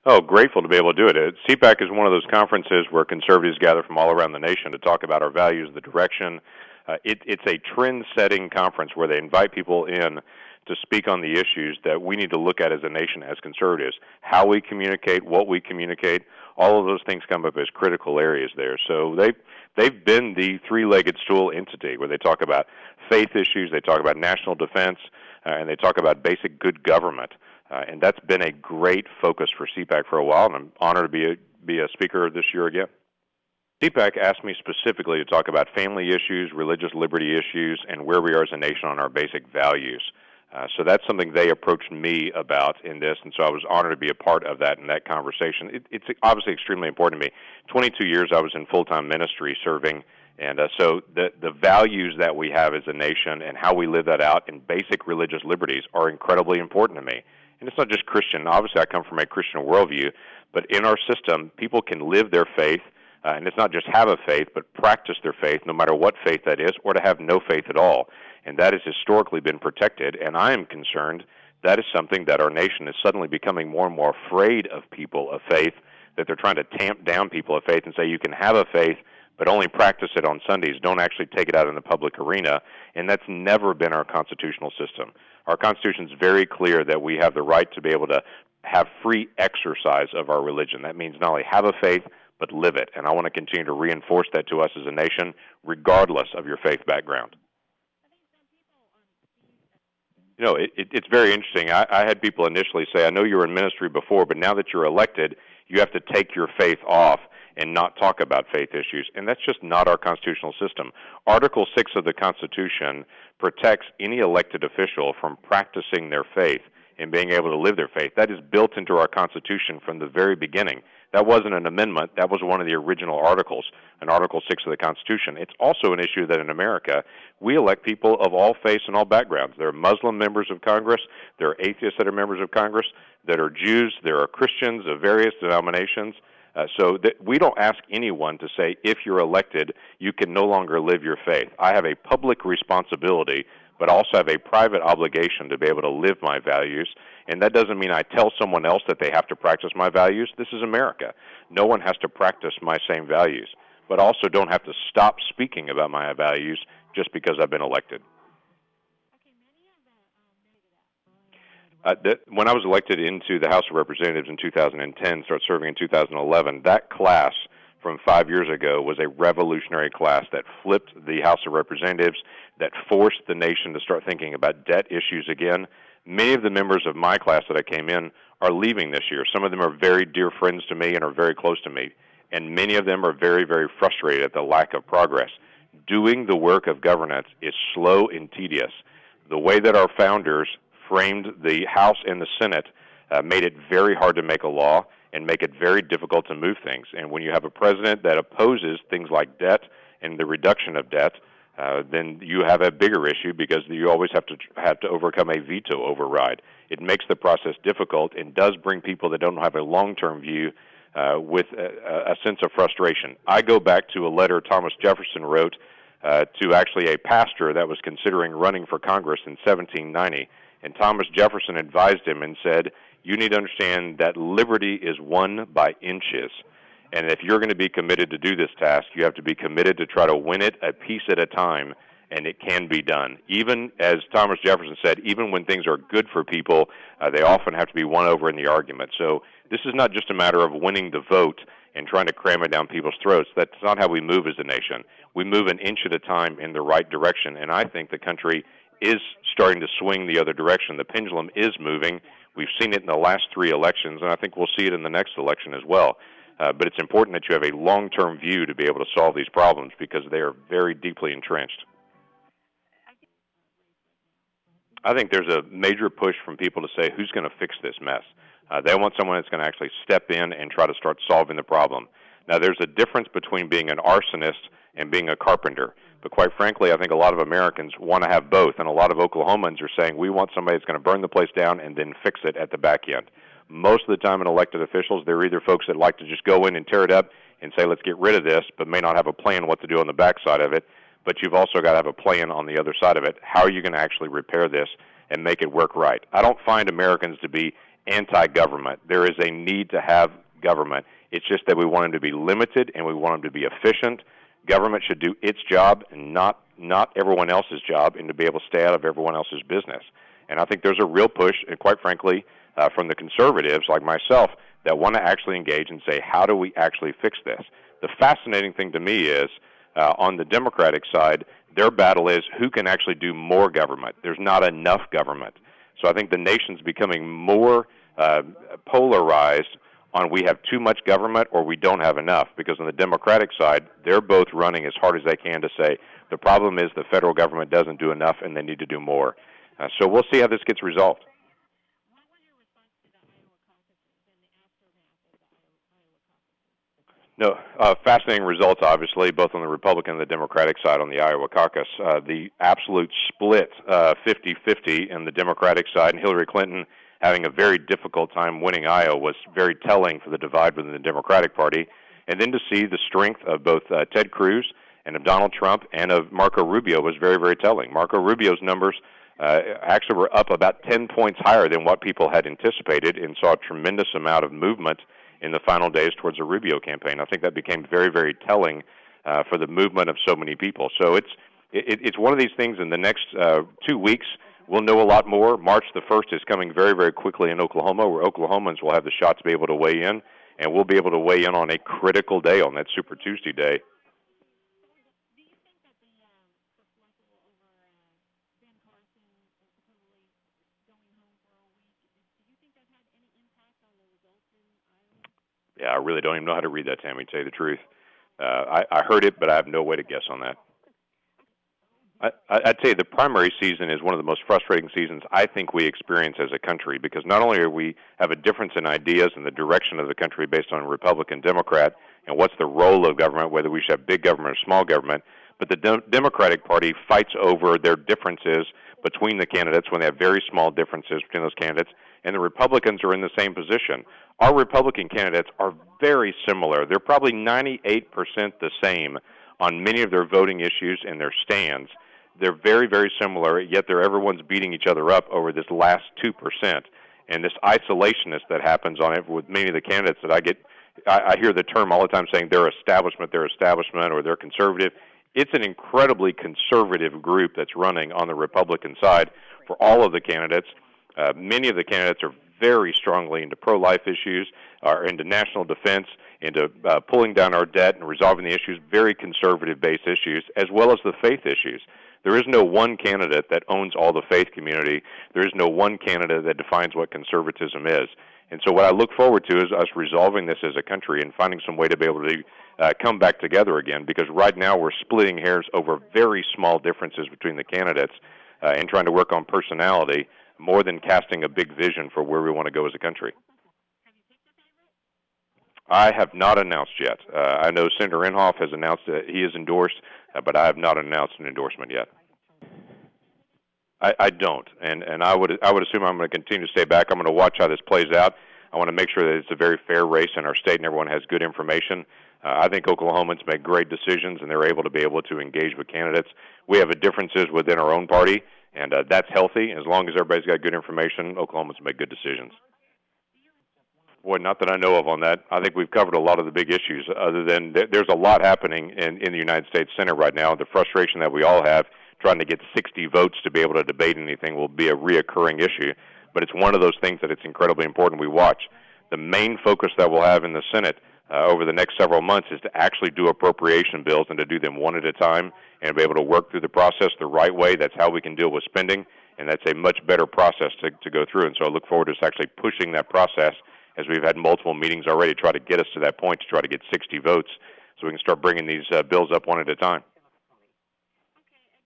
Oh, grateful to be able to do it. CPAC is one of those conferences where conservatives gather from all around the nation to talk about our values, the direction. It's a trend-setting conference where they invite people in to speak on the issues that we need to look at as a nation as conservatives. How we communicate, what we communicate, all of those things come up as critical areas there. So they've been the three-legged stool entity where they talk about faith issues, they talk about national defense, and they talk about basic good government. And that's been a great focus for CPAC for a while, and I'm honored to be a speaker this year again. CPAC asked me specifically to talk about family issues, religious liberty issues, and where we are as a nation on our basic values. So that's something they approached me about in this, and so I was honored to be a part of that in that conversation. It's obviously extremely important to me. 22 years I was in full-time ministry serving, and so the values that we have as a nation and how we live that out in basic religious liberties are incredibly important to me. And it's not just Christian. Obviously, I come from a Christian worldview, but in our system, people can live their faith, and it's not just have a faith, but practice their faith, no matter what faith that is, or to have no faith at all. And that has historically been protected, and I am concerned that is something that our nation is suddenly becoming more and more afraid of people of faith, that they're trying to tamp down people of faith and say you can have a faith, but only practice it on Sundays. Don't actually take it out in the public arena, and that's never been our constitutional system. Our Constitution is very clear that we have the right to be able to have free exercise of our religion. That means not only have a faith, but live it, and I want to continue to reinforce that to us as a nation, regardless of your faith background. You know, it's very interesting. I had people initially say, I know you were in ministry before, but now that you're elected, you have to take your faith off and not talk about faith issues. And that's just not our constitutional system. Article 6 of the Constitution protects any elected official from practicing their faith and being able to live their faith. That is built into our Constitution from the very beginning. That wasn't an amendment. That was one of the original articles, in Article 6 of the Constitution. It's also an issue that in America, we elect people of all faiths and all backgrounds. There are Muslim members of Congress. There are atheists that are members of Congress. There are Jews. There are Christians of various denominations. So that we don't ask anyone to say, if you're elected, you can no longer live your faith. I have a public responsibility, but also have a private obligation to be able to live my values. And that doesn't mean I tell someone else that they have to practice my values. This is America. No one has to practice my same values, but also don't have to stop speaking about my values just because I've been elected. When I was elected into the House of Representatives in 2010, started serving in 2011, that class from 5 years ago was a revolutionary class that flipped the House of Representatives, that forced the nation to start thinking about debt issues again. Many of the members of my class that I came in are leaving this year. Some of them are very dear friends to me and are very close to me, and many of them are very, very frustrated at the lack of progress. Doing the work of governance is slow and tedious. The way that our founders framed the House and the Senate made it very hard to make a law and make it very difficult to move things. And when you have a president that opposes things like debt and the reduction of debt, then you have a bigger issue because you always have to overcome a veto override. It makes the process difficult and does bring people that don't have a long-term view with a sense of frustration. I go back to a letter Thomas Jefferson wrote to actually a pastor that was considering running for Congress in 1790. And Thomas Jefferson advised him and said, you need to understand that liberty is won by inches. And if you're going to be committed to do this task, you have to be committed to try to win it a piece at a time, and it can be done. Even, as Thomas Jefferson said, even when things are good for people, they often have to be won over in the argument. So this is not just a matter of winning the vote and trying to cram it down people's throats. That's not how we move as a nation. We move an inch at a time in the right direction, and I think the country is starting to swing the other direction. The pendulum is moving. We've seen it in the last 3 elections, and I think we'll see it in the next election as well. But it's important that you have a long-term view to be able to solve these problems because they are very deeply entrenched. I think there's a major push from people to say, who's going to fix this mess? They want someone that's going to actually step in and try to start solving the problem. Now, there's a difference between being an arsonist and being a carpenter. But quite frankly, I think a lot of Americans want to have both, and a lot of Oklahomans are saying, we want somebody that's going to burn the place down and then fix it at the back end. Most of the time in elected officials, they're either folks that like to just go in and tear it up and say, let's get rid of this, but may not have a plan what to do on the backside of it. But you've also got to have a plan on the other side of it. How are you going to actually repair this and make it work right? I don't find Americans to be anti-government. There is a need to have government. It's just that we want them to be limited and we want them to be efficient. Government should do its job and not everyone else's job, and to be able to stay out of everyone else's business. And I think there's a real push, and quite frankly, from the conservatives like myself that want to actually engage and say, how do we actually fix this? The fascinating thing to me is, on the Democratic side, their battle is who can actually do more government. There's not enough government. So I think the nation's becoming more polarized on we have too much government or we don't have enough, because on the Democratic side, they're both running as hard as they can to say the problem is the federal government doesn't do enough and they need to do more. So we'll see how this gets resolved. What was your response to the Iowa caucus and the aftermath of the Iowa caucus? No, fascinating results, obviously, both on the Republican and the Democratic side on the Iowa caucus. The absolute split, 50-50 in the Democratic side, and Hillary Clinton having a very difficult time winning Iowa was very telling for the divide within the Democratic Party. And then to see the strength of both Ted Cruz and of Donald Trump and of Marco Rubio was very, very telling. Marco Rubio's numbers actually were up about 10 points higher than what people had anticipated, and saw a tremendous amount of movement in the final days towards the Rubio campaign. I think that became very, very telling for the movement of so many people. So it's one of these things. In the next 2 weeks, we'll know a lot more. March the 1st is coming very, very quickly in Oklahoma, where Oklahomans will have the shot to be able to weigh in, and we'll be able to weigh in on a critical day, on that Super Tuesday day. Do you think that the kerfuffle over Ben Carson supposedly going home for a week, do you think that had any impact on the results in Iowa? Yeah, I really don't even know how to read that, Tammy, to tell you the truth. I heard it, but I have no way to guess on that. I'd say the primary season is one of the most frustrating seasons I think we experience as a country, because not only are we have a difference in ideas and the direction of the country based on Republican, Democrat, and what's the role of government, whether we should have big government or small government, but the Democratic Party fights over their differences between the candidates when they have very small differences between those candidates, and the Republicans are in the same position. Our Republican candidates are very similar. They're probably 98% the same on many of their voting issues and their stands. They're very, very similar, yet everyone's beating each other up over this last 2%. And this isolationist that happens on it with many of the candidates that I hear the term all the time saying they're establishment, or they're conservative. It's an incredibly conservative group that's running on the Republican side for all of the candidates. Many of the candidates are very strongly into pro-life issues, are into national defense, into pulling down our debt and resolving the issues, very conservative-based issues, as well as the faith issues. There is no one candidate that owns all the faith community. There is no one candidate that defines what conservatism is. And so what I look forward to is us resolving this as a country and finding some way to be able to come back together again, because right now we're splitting hairs over very small differences between the candidates and trying to work on personality more than casting a big vision for where we want to go as a country. Have you picked a favorite? I have not announced yet. I know Senator Inhofe has announced that he is endorsed, but I have not announced an endorsement yet. I don't, and I would assume I'm going to continue to stay back. I'm going to watch how this plays out. I want to make sure that it's a very fair race in our state and everyone has good information. I think Oklahomans make great decisions, and they're able to engage with candidates. We have differences within our own party, and that's healthy. As long as everybody's got good information, Oklahomans make good decisions. Boy, not that I know of on that. I think we've covered a lot of the big issues, other than there's a lot happening in the United States Senate right now. The frustration that we all have trying to get 60 votes to be able to debate anything will be a reoccurring issue. But it's one of those things that it's incredibly important we watch. The main focus that we'll have in the Senate over the next several months is to actually do appropriation bills and to do them one at a time and be able to work through the process the right way. That's how we can deal with spending, and that's a much better process to go through. And so I look forward to us actually pushing that process, as we've had multiple meetings already, to try to get us to that point, to try to get 60 votes so we can start bringing these bills up one at a time.